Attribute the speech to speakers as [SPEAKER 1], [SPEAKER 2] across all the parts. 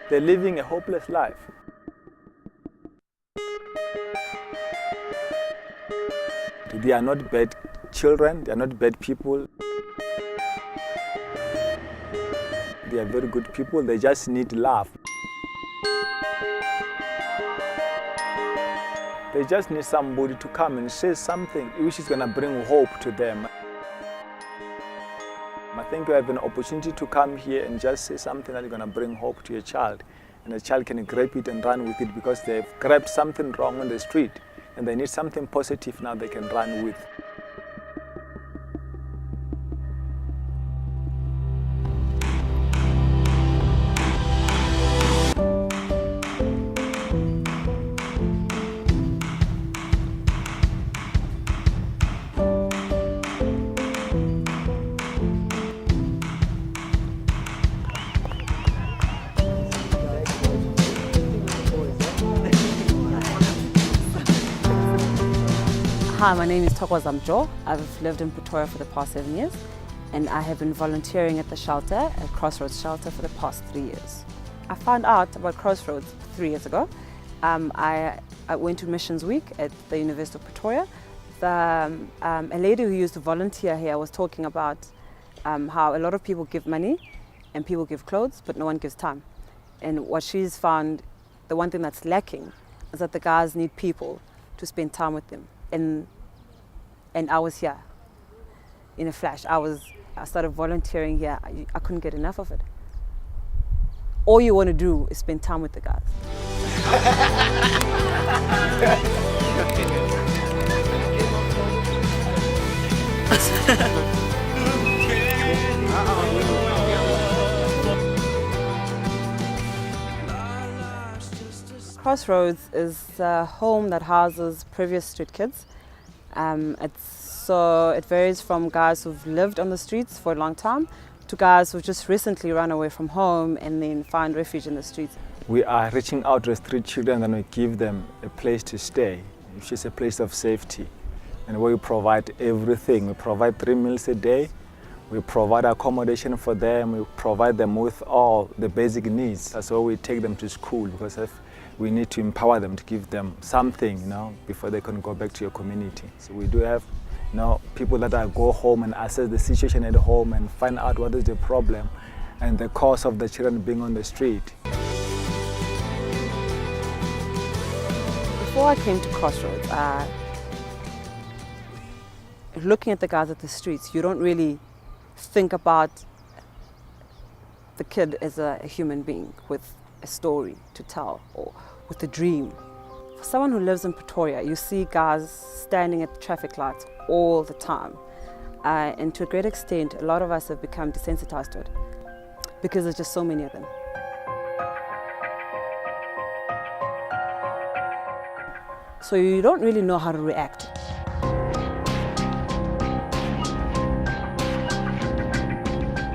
[SPEAKER 1] They're living a hopeless life. They are not bad children, they are not bad people. They are very good people, they just need love. They just need somebody to come and say something which is going to bring hope to them. I think you have an opportunity to come here and just say something that is going to bring hope to your child. And the child can grab it and run with it because they've grabbed something wrong on the street and they need something positive now they can run with.
[SPEAKER 2] Hi, my name is Thokozamjo. I've lived in Pretoria for the past 7 years, and I have been volunteering at the shelter, at Crossroad Shelter, for the past 3 years. I found out about Crossroads 3 years ago. I went to Missions Week at the University of Pretoria. A lady who used to volunteer here was talking about how a lot of people give money and people give clothes, but no one gives time. And what she's found, the one thing that's lacking is that the guys need people to spend time with them. And I was here in a flash. I started volunteering here. I couldn't get enough of it. All you want to do is spend time with the guys. Crossroads is a home that houses previous street kids. It varies from guys who've lived on the streets for a long time to guys who've just recently run away from home and then find refuge in the streets.
[SPEAKER 1] We are reaching out to the street children and we give them a place to stay, which is a place of safety. And we provide everything. We provide 3 meals a day. We provide accommodation for them. We provide them with all the basic needs. That's why we take them to school, because we need to empower them to give them something, before they can go back to your community. So we do have, people that go home and assess the situation at home and find out what is the problem and the cause of the children being on the street.
[SPEAKER 2] Before I came to Crossroads, looking at the guys at the streets, you don't really think about the kid as a human being with a story to tell or with a dream. For someone who lives in Pretoria, you see guys standing at traffic lights all the time. And to a great extent, a lot of us have become desensitized to it because there's just so many of them. So you don't really know how to react.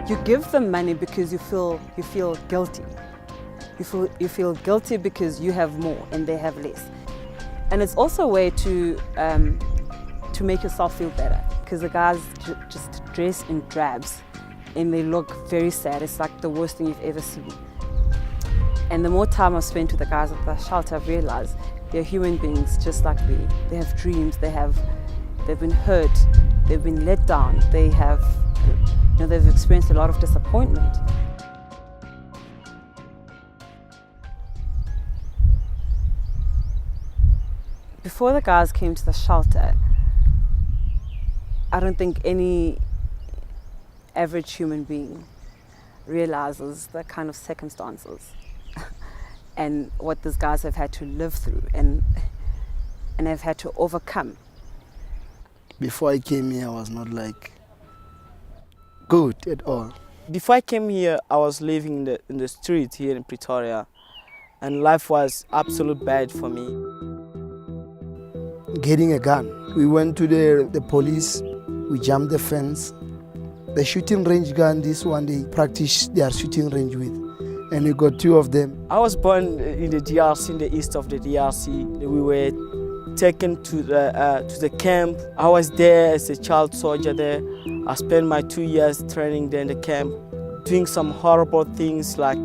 [SPEAKER 2] You give them money because you feel guilty. You feel guilty because you have more and they have less. And it's also a way to make yourself feel better, because the guys just dress in drabs and they look very sad. It's like the worst thing you've ever seen. And the more time I've spent with the guys at the shelter, I've realized they're human beings just like me. They have dreams, they've been hurt, they've been let down, they've experienced a lot of disappointment. Before the guys came to the shelter, I don't think any average human being realizes the kind of circumstances and what these guys have had to live through and have had to overcome.
[SPEAKER 3] Before I came here, I was not good at all.
[SPEAKER 4] Before I came here, I was living in the street here in Pretoria, and life was absolute bad for me.
[SPEAKER 3] Getting a gun. We went to the police, we jumped the fence. The shooting range gun, this one they practice their shooting range with. And we got 2 of them.
[SPEAKER 4] I was born in the DRC, in the east of the DRC. We were taken to the camp. I was there as a child soldier there. I spent my 2 years training there in the camp. doing some horrible things, like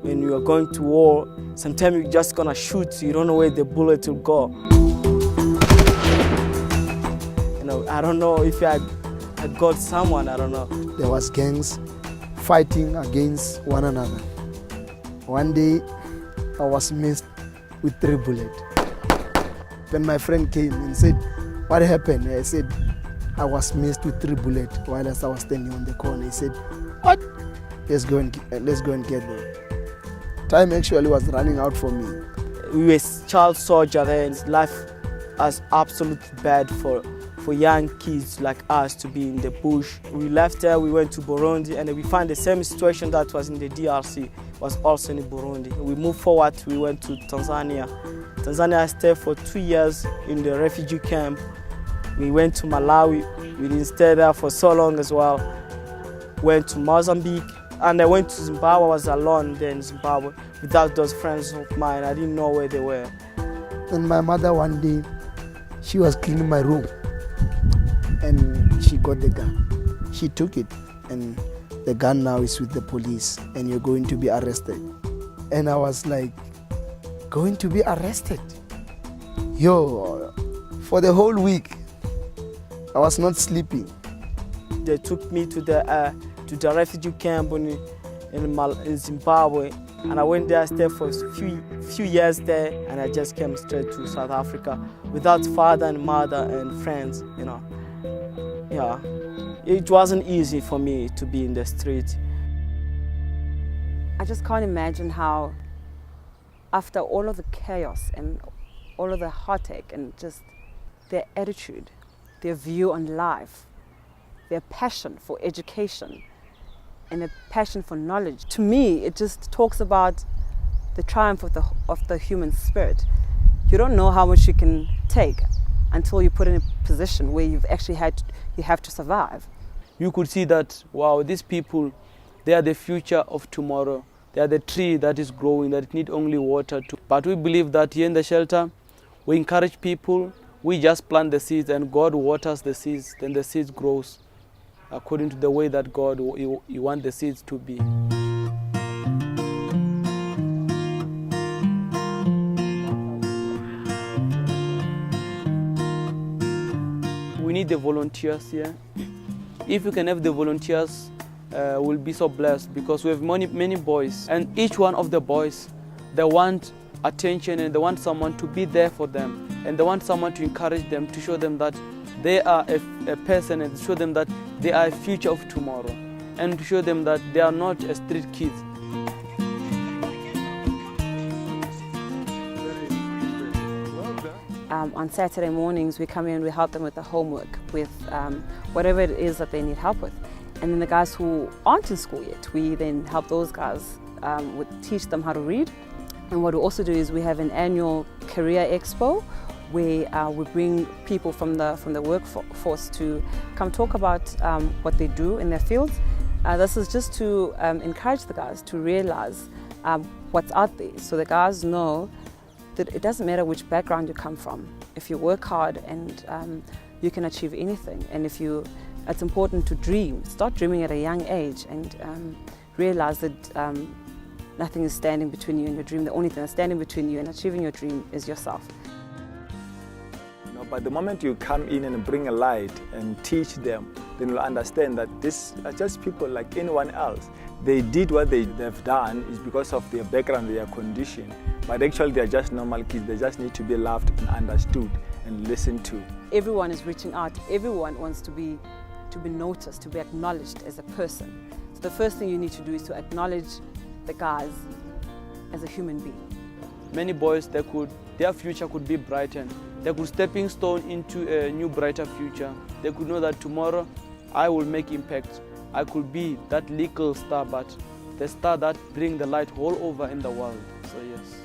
[SPEAKER 4] when you are going to war, sometimes you're just gonna shoot, you don't know where the bullet will go. You know, I don't know if I got someone, I don't know.
[SPEAKER 3] There was gangs fighting against one another. One day, I was missed with 3 bullets. When my friend came and said, "What happened?" I said, "I was missed with 3 bullets while I was standing on the corner." He said, "What? Let's go and get them." Time actually was running out for me.
[SPEAKER 4] We were child soldier there, and life was absolutely bad for young kids like us to be in the bush. We left there, we went to Burundi, and we found the same situation that was in the DRC was also in Burundi. We moved forward, we went to Tanzania. Tanzania stayed for 2 years in the refugee camp. We went to Malawi, we didn't stay there for so long as well. Went to Mozambique, and I went to Zimbabwe. I was alone there in Zimbabwe without those friends of mine. I didn't know where they were.
[SPEAKER 3] And my mother one day, she was cleaning my room and she got the gun. She took it, and the gun now is with the police and you're going to be arrested. And I was like, going to be arrested? Yo, for the whole week, I was not sleeping.
[SPEAKER 4] They took me to the refugee camp in Zimbabwe, and I went there, stayed for a few years there, and I just came straight to South Africa without father and mother and friends, you know. Yeah, it wasn't easy for me to be in the street.
[SPEAKER 2] I just can't imagine how, after all of the chaos and all of the heartache and just their attitude, their view on life, their passion for education, and their passion for knowledge. To me, it just talks about the triumph of the human spirit. You don't know how much you can take until you put in a position where you have to survive.
[SPEAKER 5] You could see that, wow, these people, they are the future of tomorrow. They are the tree that is growing, that need only water to. But we believe that here in the shelter, we encourage people, we just plant the seeds and God waters the seeds, then the seeds grows according to the way that God you want the seeds to be. We need the volunteers here. If we can have the volunteers, we'll be so blessed, because we have many boys, and each one of the boys, they want attention and they want someone to be there for them, and they want someone to encourage them, to show them that they are a person, and to show them that they are a future of tomorrow, and to show them that they are not street kids.
[SPEAKER 2] On Saturday mornings, we come in and we help them with the homework, with whatever it is that they need help with. And then the guys who aren't in school yet, we then help those guys, teach them how to read. And what we also do is we have an annual career expo where we bring people from the workforce to come talk about what they do in their fields. This is just to encourage the guys to realize what's out there, so the guys know that it doesn't matter which background you come from. If you work hard, and you can achieve anything. And it's important to dream. Start dreaming at a young age, and realize that nothing is standing between you and your dream. The only thing that's standing between you and achieving your dream is yourself.
[SPEAKER 1] But the moment you come in and bring a light and teach them, then you'll understand that these are just people like anyone else. They did what they've done is because of their background, their condition. But actually they're just normal kids. They just need to be loved and understood and listened to.
[SPEAKER 2] Everyone is reaching out. Everyone wants to be noticed, to be acknowledged as a person. So the first thing you need to do is to acknowledge the guys as a human being.
[SPEAKER 5] Many boys, their future could be brightened. They could stepping stone into a new, brighter future. They could know that tomorrow I will make impact. I could be that little star, but the star that brings the light all over in the world. So yes.